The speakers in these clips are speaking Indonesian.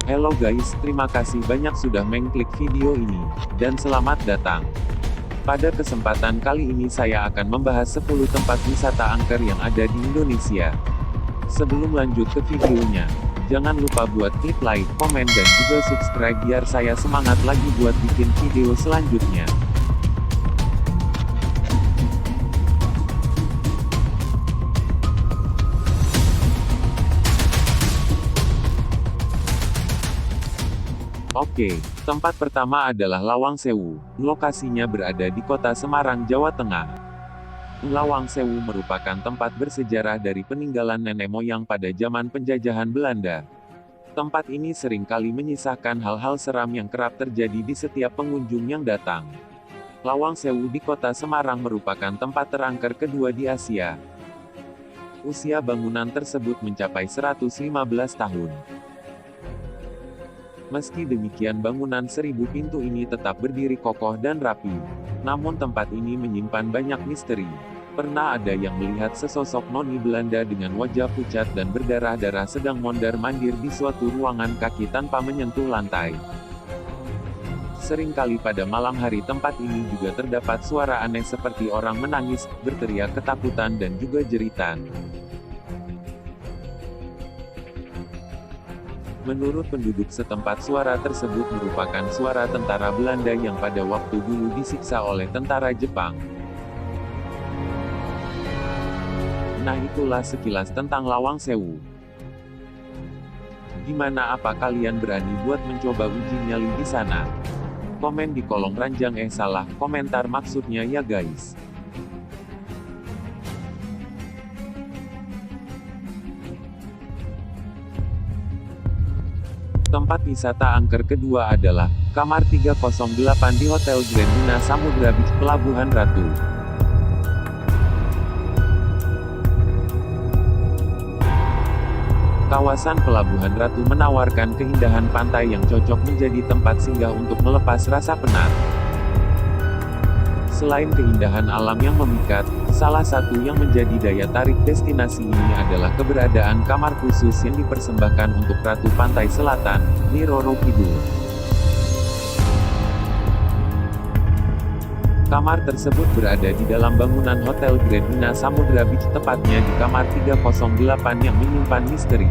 Hello guys, terima kasih banyak sudah mengklik video ini, dan selamat datang. Pada kesempatan kali ini saya akan membahas 10 tempat wisata angker yang ada di Indonesia. Sebelum lanjut ke videonya, jangan lupa buat klik like, komen dan juga subscribe biar saya semangat lagi buat bikin video selanjutnya. Oke, tempat pertama adalah Lawang Sewu. Lokasinya berada di kota Semarang, Jawa Tengah. Lawang Sewu merupakan tempat bersejarah dari peninggalan nenek moyang pada zaman penjajahan Belanda. Tempat ini seringkali menyisakan hal-hal seram yang kerap terjadi di setiap pengunjung yang datang. Lawang Sewu di kota Semarang merupakan tempat terangker kedua di Asia. Usia bangunan tersebut mencapai 115 tahun. Meski demikian bangunan 1000 pintu ini tetap berdiri kokoh dan rapi. Namun tempat ini menyimpan banyak misteri. Pernah ada yang melihat sesosok noni Belanda dengan wajah pucat dan berdarah-darah sedang mondar-mandir di suatu ruangan kaki tanpa menyentuh lantai. Seringkali pada malam hari tempat ini juga terdapat suara aneh seperti orang menangis, berteriak ketakutan dan juga jeritan. Menurut penduduk setempat suara tersebut merupakan suara tentara Belanda yang pada waktu dulu disiksa oleh tentara Jepang. Nah itulah sekilas tentang Lawang Sewu. Gimana, apa kalian berani buat mencoba uji nyali di sana? Komen di kolom ranjang, salah komentar maksudnya ya guys. Tempat wisata angker kedua adalah Kamar 308 di Hotel Grand Mina Samudra Beach, Pelabuhan Ratu. Kawasan Pelabuhan Ratu menawarkan keindahan pantai yang cocok menjadi tempat singgah untuk melepas rasa penat. Selain keindahan alam yang memikat, salah satu yang menjadi daya tarik destinasi ini adalah keberadaan kamar khusus yang dipersembahkan untuk Ratu Pantai Selatan, Nyi Roro Kidul. Kamar tersebut berada di dalam bangunan Hotel Grand Mina Samudra Beach, tepatnya di kamar 308 yang menyimpan misteri.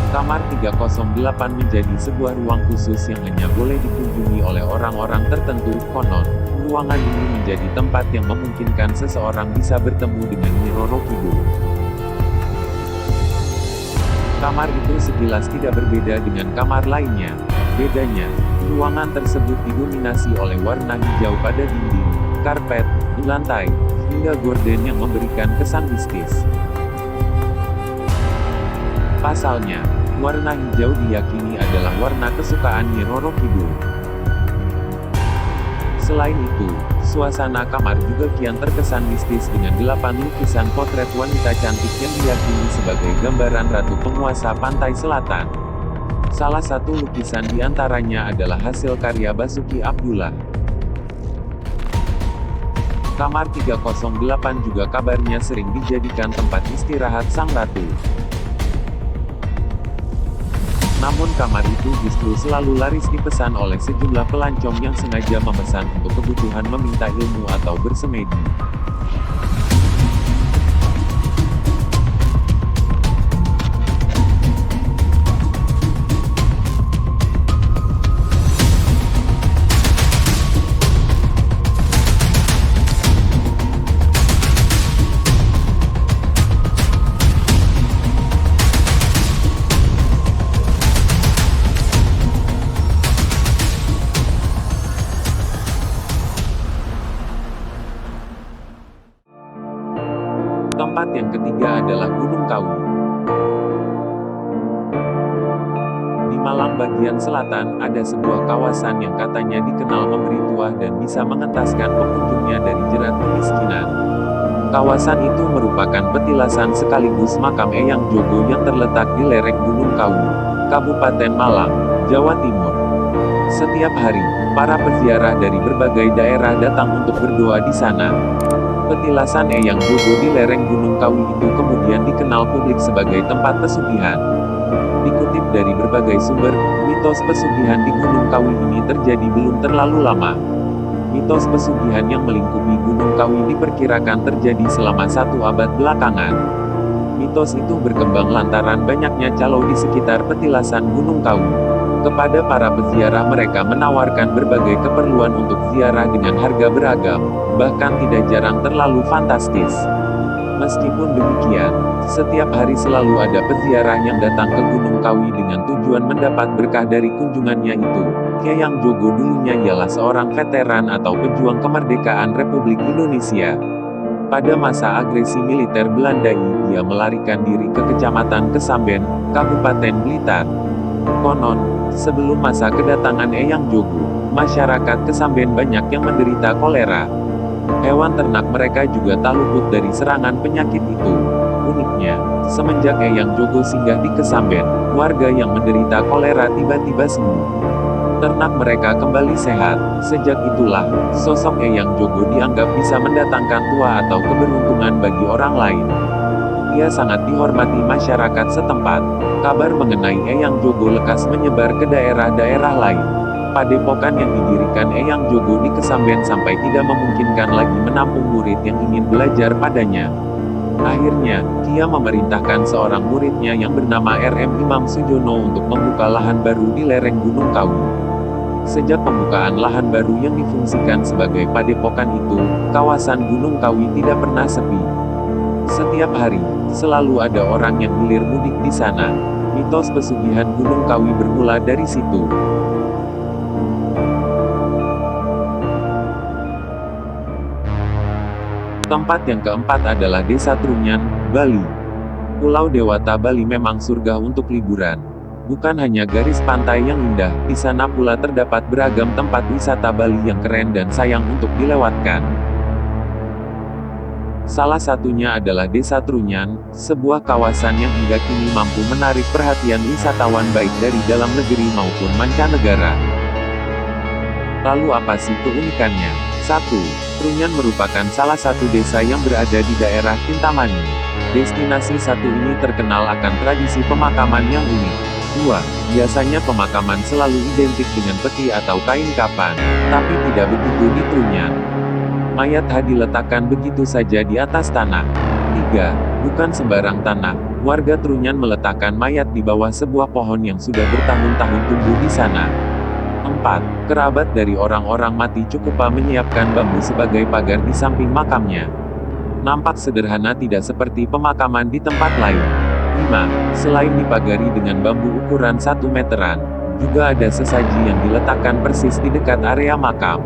Kamar 308 menjadi sebuah ruang khusus yang hanya boleh dikunjungi oleh orang-orang tertentu. Konon, ruangan ini menjadi tempat yang memungkinkan seseorang bisa bertemu dengan Nyi Roro Kidul. Kamar itu sekilas tidak berbeda dengan kamar lainnya. Bedanya, ruangan tersebut didominasi oleh warna hijau pada dinding, karpet, lantai, hingga gorden yang memberikan kesan mistis. Pasalnya, warna hijau diyakini adalah warna kesukaan Nyi Roro Kidul. Selain itu, suasana kamar juga kian terkesan mistis dengan 8 lukisan potret wanita cantik yang diyakini sebagai gambaran ratu penguasa pantai selatan. Salah satu lukisan di antaranya adalah hasil karya Basuki Abdullah. Kamar 308 juga kabarnya sering dijadikan tempat istirahat sang ratu. Namun kamar itu justru selalu laris dipesan oleh sejumlah pelancong yang sengaja memesan untuk kebutuhan meminta ilmu atau bersemedi. Tempat yang ketiga adalah Gunung Kawi. Di Malang bagian selatan, ada sebuah kawasan yang katanya dikenal memberi tuah dan bisa mengentaskan pengunjungnya dari jerat kemiskinan. Kawasan itu merupakan petilasan sekaligus makam Eyang Jogo yang terletak di lereng Gunung Kawi, Kabupaten Malang, Jawa Timur. Setiap hari, para peziarah dari berbagai daerah datang untuk berdoa di sana. Petilasan Eyang Jogo di lereng Gunung Kawi itu kemudian dikenal publik sebagai tempat pesugihan. Dikutip dari berbagai sumber, mitos pesugihan di Gunung Kawi ini terjadi belum terlalu lama. Mitos pesugihan yang melingkupi Gunung Kawi diperkirakan terjadi selama 1 abad belakangan. Mitos itu berkembang lantaran banyaknya calo di sekitar petilasan Gunung Kawi. Kepada para peziarah mereka menawarkan berbagai keperluan untuk ziarah dengan harga beragam, bahkan tidak jarang terlalu fantastis. Meskipun demikian, setiap hari selalu ada peziarah yang datang ke Gunung Kawi dengan tujuan mendapat berkah dari kunjungannya itu. Eyang Jogo dulunya ialah seorang veteran atau pejuang kemerdekaan Republik Indonesia. Pada masa agresi militer Belanda, ia melarikan diri ke Kecamatan Kesamben, Kabupaten Blitar. Konon, sebelum masa kedatangan Eyang Jogo, masyarakat Kesamben banyak yang menderita kolera. Hewan ternak mereka juga tak luput dari serangan penyakit itu. Uniknya, semenjak Eyang Jogo singgah di Kesamben, warga yang menderita kolera tiba-tiba sembuh. Ternak mereka kembali sehat. Sejak itulah, sosok Eyang Jogo dianggap bisa mendatangkan tua atau keberuntungan bagi orang lain. Ia sangat dihormati masyarakat setempat. Kabar mengenai Eyang Jogo lekas menyebar ke daerah-daerah lain. Padepokan yang didirikan Eyang Jogo di Kesamben sampai tidak memungkinkan lagi menampung murid yang ingin belajar padanya. Akhirnya, ia memerintahkan seorang muridnya yang bernama RM Imam Sujono untuk membuka lahan baru di lereng Gunung Kawi. Sejak pembukaan lahan baru yang difungsikan sebagai padepokan itu, kawasan Gunung Kawi tidak pernah sepi. Setiap hari, selalu ada orang yang hilir mudik di sana. Mitos pesugihan Gunung Kawi bermula dari situ. Tempat yang keempat adalah Desa Trunyan, Bali. Pulau Dewata Bali memang surga untuk liburan. Bukan hanya garis pantai yang indah, di sana pula terdapat beragam tempat wisata Bali yang keren dan sayang untuk dilewatkan. Salah satunya adalah Desa Trunyan, sebuah kawasan yang hingga kini mampu menarik perhatian wisatawan baik dari dalam negeri maupun mancanegara. Lalu apa sih keunikannya? 1. Trunyan merupakan salah satu desa yang berada di daerah Kintamani. Destinasi satu ini terkenal akan tradisi pemakaman yang unik. 2. Biasanya pemakaman selalu identik dengan peti atau kain kafan, tapi tidak begitu di Trunyan. Mayat diletakkan begitu saja di atas tanah. 3. Bukan sembarang tanah. Warga Trunyan meletakkan mayat di bawah sebuah pohon yang sudah bertahun-tahun tumbuh di sana. 4. Kerabat dari orang-orang mati cukup menyiapkan bambu sebagai pagar di samping makamnya. Nampak sederhana tidak seperti pemakaman di tempat lain. 5. Selain dipagari dengan bambu ukuran 1 meteran, juga ada sesaji yang diletakkan persis di dekat area makam.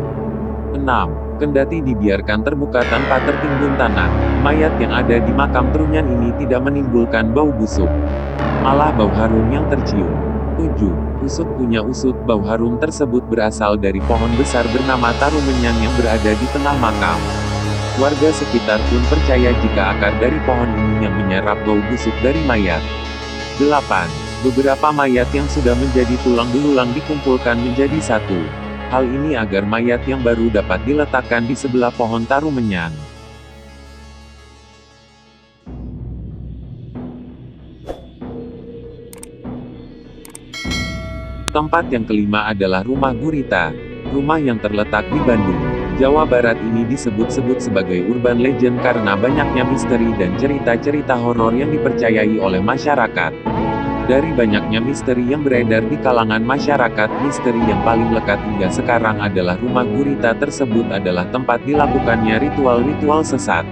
6. Kendati dibiarkan terbuka tanpa tertimbun tanah, mayat yang ada di makam Trunyan ini tidak menimbulkan bau busuk. Malah bau harum yang tercium. 7. Usut punya usut, bau harum tersebut berasal dari pohon besar bernama Tarumenyan yang berada di tengah makam. Warga sekitar pun percaya jika akar dari pohon ini yang menyerap bau busuk dari mayat. 8. Beberapa mayat yang sudah menjadi tulang belulang dikumpulkan menjadi satu. Hal ini agar mayat yang baru dapat diletakkan di sebelah pohon Tarumenyan. Tempat yang kelima adalah Rumah Gurita. Rumah yang terletak di Bandung, Jawa Barat ini disebut-sebut sebagai urban legend karena banyaknya misteri dan cerita-cerita horor yang dipercayai oleh masyarakat. Dari banyaknya misteri yang beredar di kalangan masyarakat, misteri yang paling lekat hingga sekarang adalah Rumah Gurita tersebut adalah tempat dilakukannya ritual-ritual sesat.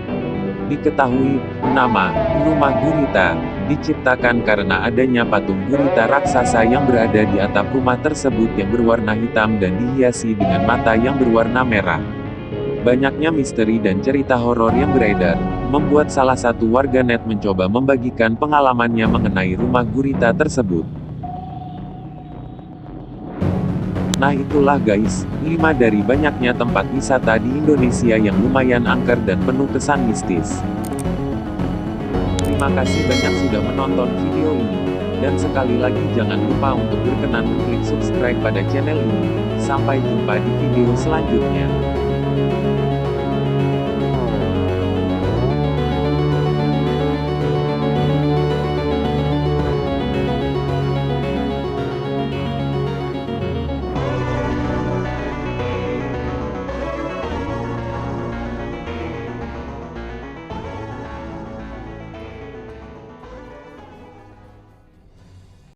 Diketahui, nama Rumah Gurita diciptakan karena adanya patung gurita raksasa yang berada di atap rumah tersebut yang berwarna hitam dan dihiasi dengan mata yang berwarna merah. Banyaknya misteri dan cerita horor yang beredar, membuat salah satu warganet mencoba membagikan pengalamannya mengenai Rumah Gurita tersebut. Nah itulah guys, 5 dari banyaknya tempat wisata di Indonesia yang lumayan angker dan penuh kesan mistis. Terima kasih banyak sudah menonton video ini. Dan sekali lagi jangan lupa untuk berkenan klik subscribe pada channel ini. Sampai jumpa di video selanjutnya.